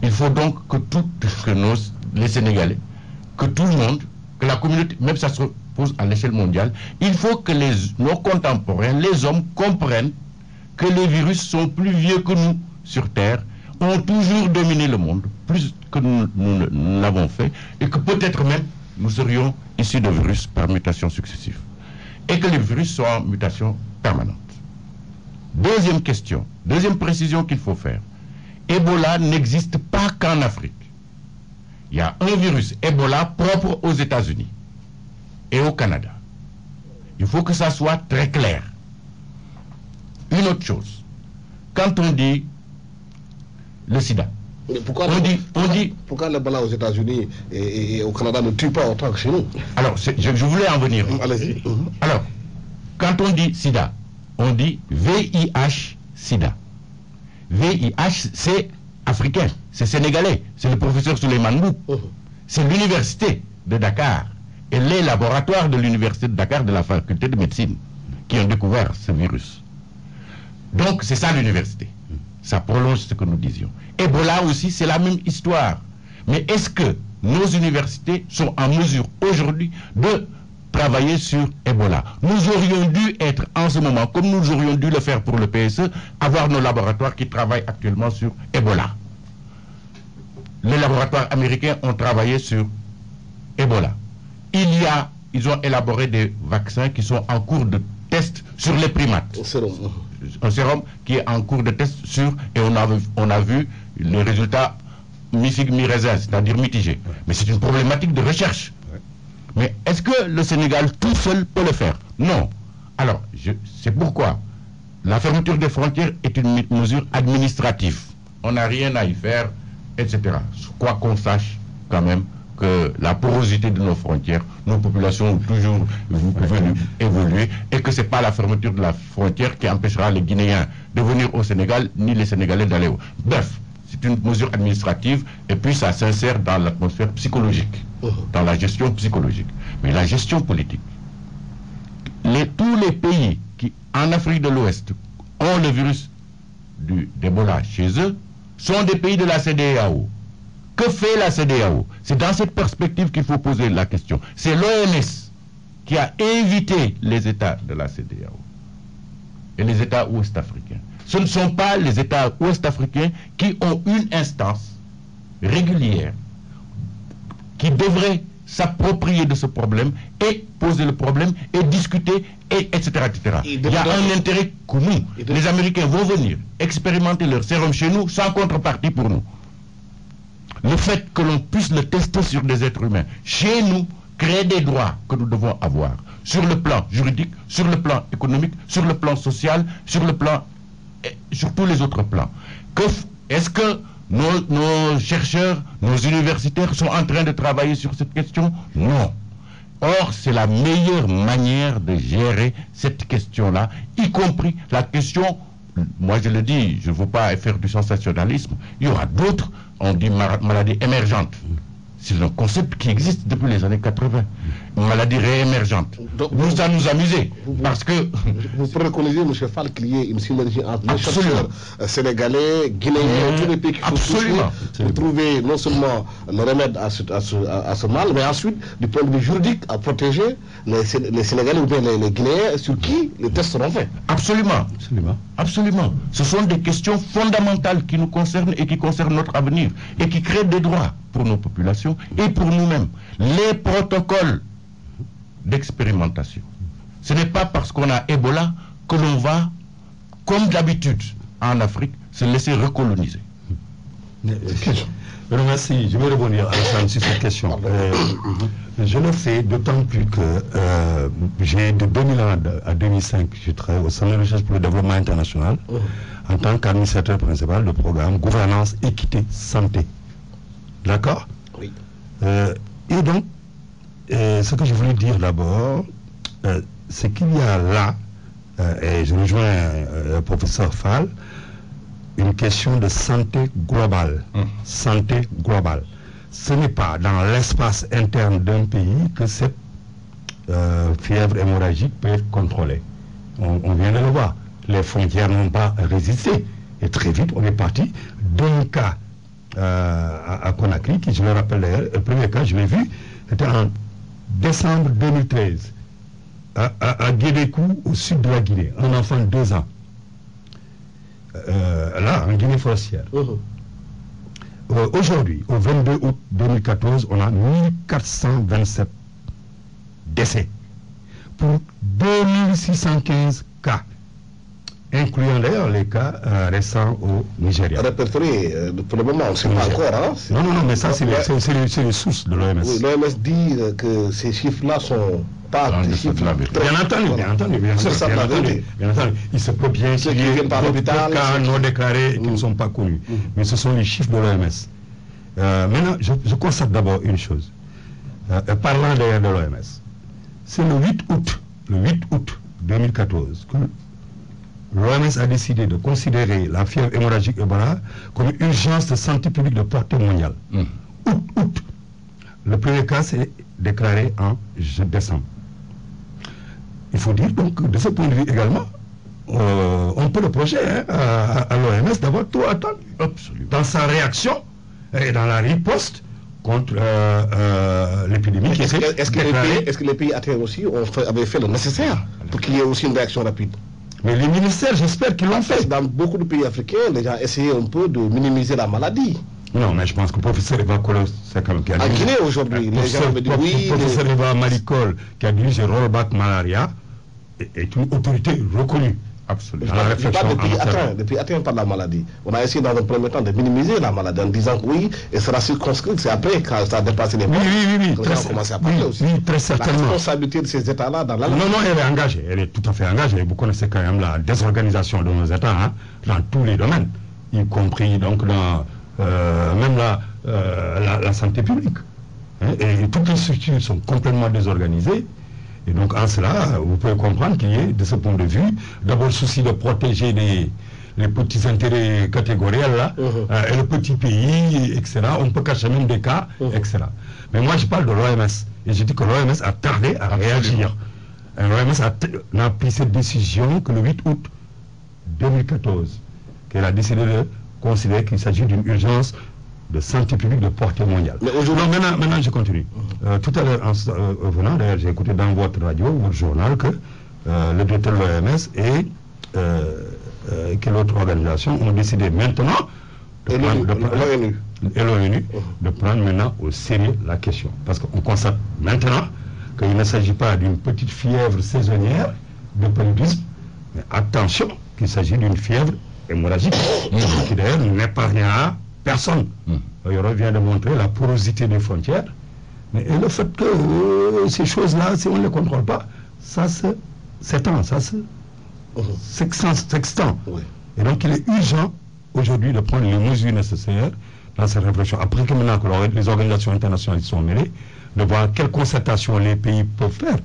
Il faut donc que les Sénégalais, que tout le monde, que la communauté, même ça se pose à l'échelle mondiale, il faut que nos contemporains, les hommes, comprennent que les virus sont plus vieux que nous sur Terre, ont toujours dominé le monde, plus que nous l'avons fait, et que peut-être même nous serions issus de virus par mutation successive. Et que les virus sont en mutation permanente. Deuxième question, deuxième précision qu'il faut faire. Ebola n'existe pas qu'en Afrique. Il y a un virus Ebola propre aux États-Unis et au Canada. Il faut que ça soit très clair. Une autre chose, quand on dit le sida, pourquoi l'Ebola aux États-Unis et au Canada ne tue pas autant que chez nous? Alors, je voulais en venir. Allez-y. Alors, quand on dit sida, on dit VIH-Sida. VIH, c'est africain, c'est sénégalais, c'est le professeur Souleymane Mboup. C'est l'université de Dakar et les laboratoires de l'université de Dakar de la faculté de médecine qui ont découvert ce virus. Donc, c'est ça l'université. Ça prolonge ce que nous disions. Ebola aussi, c'est la même histoire. Mais est-ce que nos universités sont en mesure aujourd'hui de travailler sur Ebola? Nous aurions dû être en ce moment, comme nous aurions dû le faire pour le PSE, avoir nos laboratoires qui travaillent actuellement sur Ebola. Les laboratoires américains ont travaillé sur Ebola. Ils ont élaboré des vaccins qui sont en cours de test sur les primates. Un sérum qui est en cours de test sur, et on a vu les résultats mi-figue, mi-raisin, c'est-à-dire mitigés. Mais c'est une problématique de recherche. Mais est-ce que le Sénégal tout seul peut le faire? Non. Alors, c'est pourquoi la fermeture des frontières est une mesure administrative. On n'a rien à y faire, etc. Quoi qu'on sache quand même que la porosité de nos frontières, nos populations ont toujours évolué, et que ce n'est pas la fermeture de la frontière qui empêchera les Guinéens de venir au Sénégal, ni les Sénégalais d'aller au... Bref, c'est une mesure administrative, et puis ça s'insère dans l'atmosphère psychologique, dans la gestion psychologique. Mais la gestion politique, tous les pays qui, en Afrique de l'Ouest, ont le virus d'Ebola chez eux, sont des pays de la CEDEAO. Que fait la CEDEAO? C'est dans cette perspective qu'il faut poser la question. C'est l'OMS qui a invité les États de la CEDEAO et les États ouest-africains. Ce ne sont pas les États ouest-africains qui ont une instance régulière qui devrait s'approprier de ce problème et poser le problème et discuter, etc. Il y a un intérêt commun. Les Américains vont venir expérimenter leur sérum chez nous sans contrepartie pour nous. Le fait que l'on puisse le tester sur des êtres humains, chez nous, crée des droits que nous devons avoir, sur le plan juridique, sur le plan économique, sur le plan social, sur tous les autres plans. Est-ce que nos chercheurs, nos universitaires sont en train de travailler sur cette question? Non. Or, c'est la meilleure manière de gérer cette question-là, y compris la question, moi je le dis, je ne veux pas faire du sensationnalisme, il y aura d'autres, on dit maladies émergentes. C'est un concept qui existe depuis les années 80. Une maladie réémergente. Nous, ça nous amusait. Parce que... Vous préconisez, M. Fall, qu'il y ait une synergie entre les chercheurs sénégalais, guinéens, tous les pays qui sont touchés pour trouver non seulement le remède à ce mal, mais ensuite, du point de vue juridique, à protéger les Sénégalais ou bien les Guinéens sur qui les tests seront faits. Absolument. Absolument. Ce sont des questions fondamentales qui nous concernent et qui concernent notre avenir et qui créent des droits pour nos populations et pour nous-mêmes. Les protocoles d'expérimentation. Ce n'est pas parce qu'on a Ebola que l'on va, comme d'habitude en Afrique, se laisser recoloniser. Merci. Je vais rebondir sur cette question. Je le fais d'autant plus que j'ai de 2001 à 2005, je travaille au Centre de recherche pour le développement international en tant qu'administrateur principal du programme Gouvernance, Équité, Santé. D'accord? Oui. Et donc, ce que je voulais dire d'abord, c'est qu'il y a là, et je rejoins le professeur Fall, une question de santé globale. Santé globale. Ce n'est pas dans l'espace interne d'un pays que cette fièvre hémorragique peut être contrôlée. On vient de le voir. Les frontières n'ont pas résisté. Et très vite, on est parti d'un cas à Conakry, qui, je me rappelle d'ailleurs, le premier cas, je l'ai vu, c'était en décembre 2013, à Guédékou, au sud de la Guinée, un enfant de 2 ans. Là, en Guinée forestière. Aujourd'hui, au 22 août 2014, on a 1427 décès pour 2615 cas, incluant d'ailleurs les cas récents au Nigeria. Répertorié, pour le moment, on ne sait pas encore. Hein, non, mais ça, c'est les sources de l'OMS. Oui, l'OMS dit que ces chiffres-là sont pas des chiffres. Bien entendu. Il se peut bien qu'il y ait d'autres cas non déclarés et qui ne sont pas connus. Mais ce sont les chiffres de l'OMS. Maintenant, je constate d'abord une chose. Parlant d'ailleurs de l'OMS, c'est le 8 août 2014 que l'OMS a décidé de considérer la fièvre hémorragique Ebola comme une urgence de santé publique de portée mondiale. Août. Le premier cas s'est déclaré en décembre. Il faut dire donc, de ce point de vue également, on peut reprocher à l'OMS d'avoir tout attendu. Dans sa réaction et dans la riposte contre l'épidémie. Est-ce que les pays atteints aussi avaient fait le nécessaire pour qu'il y ait aussi une réaction rapide? Mais les ministères, j'espère qu'ils l'ont fait. Dans beaucoup de pays africains, les gens essayaient un peu de minimiser la maladie. Non, mais je pense que le professeur Eva Kolo, c'est quand même qui a dit... En Guinée aujourd'hui, les gens me disent oui... Le professeur Eva Malikol, qui a dirigé Rollback Malaria, est une autorité reconnue. Absolument. Je parle des pays atteints par la maladie. On a essayé dans un premier temps de minimiser la maladie en disant que oui, elle sera circonscrite. C'est après, quand ça a dépassé les mois, que les gens ont commencé à parler aussi. Oui, très certainement. La responsabilité de ces États-là dans la... Non, elle est engagée. Elle est tout à fait engagée. Vous connaissez quand même la désorganisation de nos États, dans tous les domaines, y compris donc dans même la santé publique. Et toutes les structures sont complètement désorganisées. Et donc en cela, vous pouvez comprendre qu'il y ait, de ce point de vue, d'abord le souci de protéger les petits intérêts catégoriels, là, et le petit pays, etc. On peut cacher même des cas, etc. Mais moi je parle de l'OMS, et je dis que l'OMS a tardé à réagir. L'OMS a pris cette décision que le 8 août 2014, qu'elle a décidé de considérer qu'il s'agit d'une urgence de santé publique de portée mondiale. Mais aujourd'hui, maintenant je continue. Tout à l'heure, en venant, d'ailleurs, j'ai écouté dans votre radio, votre journal, que le directeur de l'OMS et quelle autre organisation ont décidé maintenant et l'ONU de prendre maintenant au sérieux la question. Parce qu'on constate maintenant qu'il ne s'agit pas d'une petite fièvre saisonnière de paludisme, mais attention qu'il s'agit d'une fièvre hémorragique qui d'ailleurs n'épargnera personne. Il revient de montrer la porosité des frontières, mais et le fait que ces choses-là, si on ne les contrôle pas, ça s'étend, ça s'extend. Oui. Et donc il est urgent aujourd'hui de prendre les mesures nécessaires dans cette réflexion. Après que maintenant que les organisations internationales sont mêlées, de voir quelles concertations les pays peuvent faire.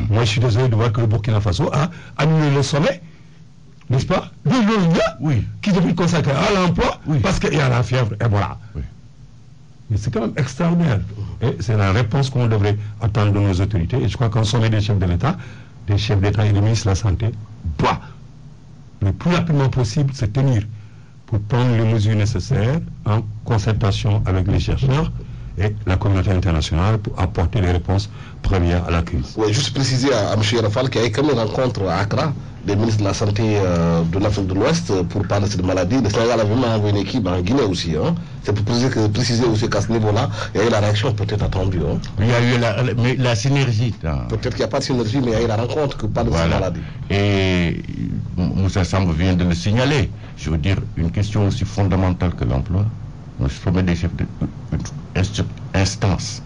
Moi, je suis désolé de voir que le Burkina Faso a annulé le sommet, n'est-ce pas, de l'ONU, qui devait consacrer à l'emploi, parce qu'il y a la fièvre, et voilà. Mais c'est quand même extraordinaire. Et c'est la réponse qu'on devrait attendre de nos autorités. Et je crois qu'en sommet des chefs d'État et des ministres de la Santé, doit, le plus rapidement possible, se tenir pour prendre les mesures nécessaires en concertation avec les chercheurs et la communauté internationale pour apporter les réponses premières à la crise. Oui, juste préciser à M. Rafal qu'il y a eu comme une rencontre à Accra des ministres de la Santé de l'Afrique de l'Ouest pour parler de cette maladie. Le Sénégal a vraiment envoyé une équipe en Guinée aussi. C'est pour préciser aussi qu'à ce niveau-là, il y a eu la réaction peut-être attendue. Il y a eu la synergie. Peut-être qu'il n'y a pas de synergie, mais il y a eu la rencontre que parle de cette maladie. Et Moussa Samb vient de le signaler. Je veux dire, une question aussi fondamentale que l'emploi. Le sommet des chefs instance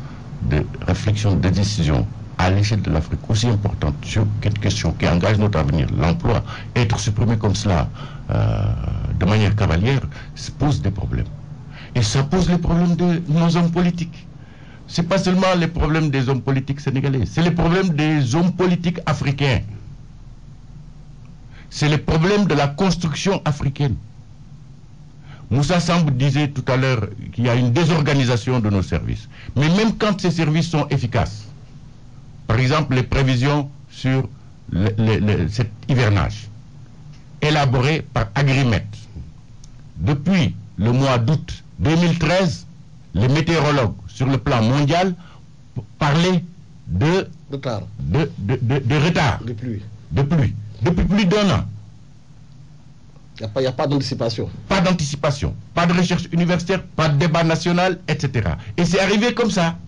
de réflexion, de décision à l'échelle de l'Afrique aussi importante sur cette question qui engage notre avenir, l'emploi, être supprimé comme cela de manière cavalière, ça pose des problèmes. Et ça pose les problèmes de nos hommes politiques. Ce n'est pas seulement les problèmes des hommes politiques sénégalais, c'est les problèmes des hommes politiques africains. C'est les problèmes de la construction africaine. Moussa Samb disait tout à l'heure qu'il y a une désorganisation de nos services. Mais même quand ces services sont efficaces, par exemple les prévisions sur cet hivernage, élaborées par Agrimet, depuis le mois d'août 2013, les météorologues sur le plan mondial parlaient de retard, de pluie, depuis plus d'1 an. Il n'y a pas d'anticipation. Pas d'anticipation, pas de recherche universitaire, pas de débat national, etc. Et c'est arrivé comme ça,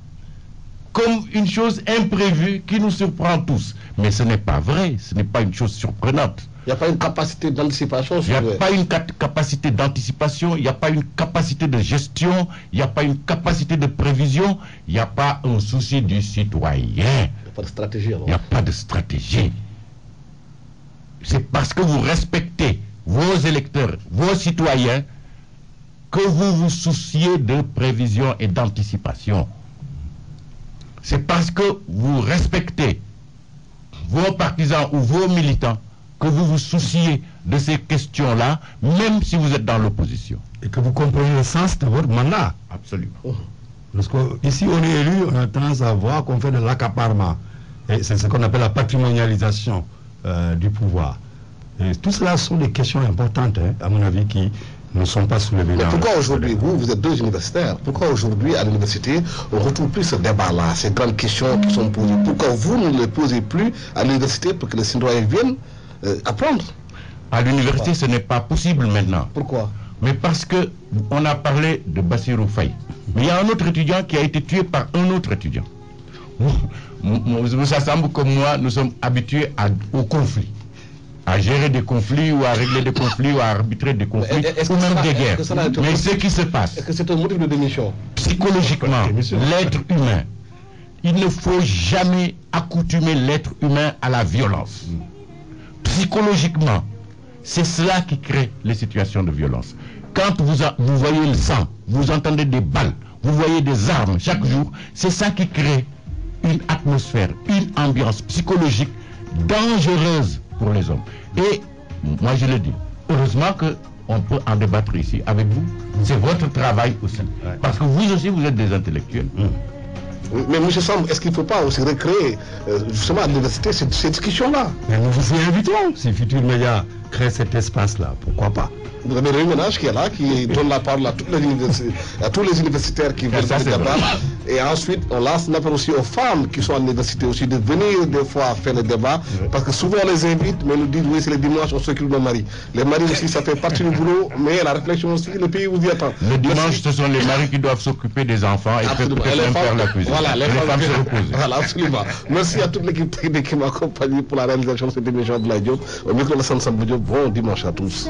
comme une chose imprévue qui nous surprend tous. Mais ce n'est pas vrai, ce n'est pas une chose surprenante. Il n'y a pas une capacité d'anticipation. Il n'y a pas une capacité d'anticipation, il n'y a pas une capacité de gestion, il n'y a pas une capacité de prévision, il n'y a pas un souci du citoyen. Il n'y a pas de stratégie alors. Il n'y a pas de stratégie. C'est parce que vous respectez vos électeurs, vos citoyens, que vous vous souciez de prévision et d'anticipation. C'est parce que vous respectez vos partisans ou vos militants que vous vous souciez de ces questions-là, même si vous êtes dans l'opposition. Et que vous comprenez le sens de votre mandat. Absolument. Parce qu'ici, on est élu, on a tendance à voir qu'on fait de l'accaparement. Et c'est ce qu'on appelle la patrimonialisation du pouvoir. Et tout cela sont des questions importantes, à mon avis, qui ne sont pas soulevées. Mais pourquoi aujourd'hui, vous êtes deux universitaires, pourquoi aujourd'hui à l'université, on ne retrouve plus ce débat-là, ces grandes questions qui sont posées? Pourquoi vous ne les posez plus à l'université pour que les citoyens viennent apprendre? À l'université, ce n'est pas possible maintenant. Pourquoi? Mais parce qu'on a parlé de Bassirou Faye. Mais il y a un autre étudiant qui a été tué par un autre étudiant. Moussa Samb comme moi, nous sommes habitués au conflit. À gérer des conflits ou à régler des conflits ou à arbitrer des conflits ou même des guerres. Mais ce qui se passe, est-ce que c'est un motif de démission? Psychologiquement, l'être humain, il ne faut jamais accoutumer l'être humain à la violence. Psychologiquement, c'est cela qui crée les situations de violence. Quand vous voyez le sang, vous entendez des balles, vous voyez des armes chaque jour, c'est ça qui crée une atmosphère, une ambiance psychologique dangereuse pour les hommes. Et moi je le dis, heureusement qu'on peut en débattre ici avec vous. C'est votre travail aussi. Parce que vous aussi, vous êtes des intellectuels. Mais M. Samb, est-ce qu'il ne faut pas aussi recréer justement à l'université ces discussions-là? Mais nous vous y invitons. Si Futur Média crée cet espace-là, pourquoi pas? Vous avez un ménage qui est là, qui donne la parole à tous les universitaires qui veulent se débattre. Et ensuite, on lance un appel aussi aux femmes qui sont à l'université aussi de venir des fois faire le débat. Parce que souvent on les invite, mais nous disent oui, c'est le dimanche, on s'occupe de nos maris. Les maris aussi, ça fait partie du boulot, mais la réflexion aussi, le pays vous y attend. Le dimanche, ce sont les maris qui doivent s'occuper des enfants et peut-être même faire la cuisine. Voilà, les femmes se reposent. Voilà, absolument. Merci à toute l'équipe technique qui m'a accompagné pour la réalisation de cette émission de la Diop. Au micro de Sansan Diop, bon dimanche à tous.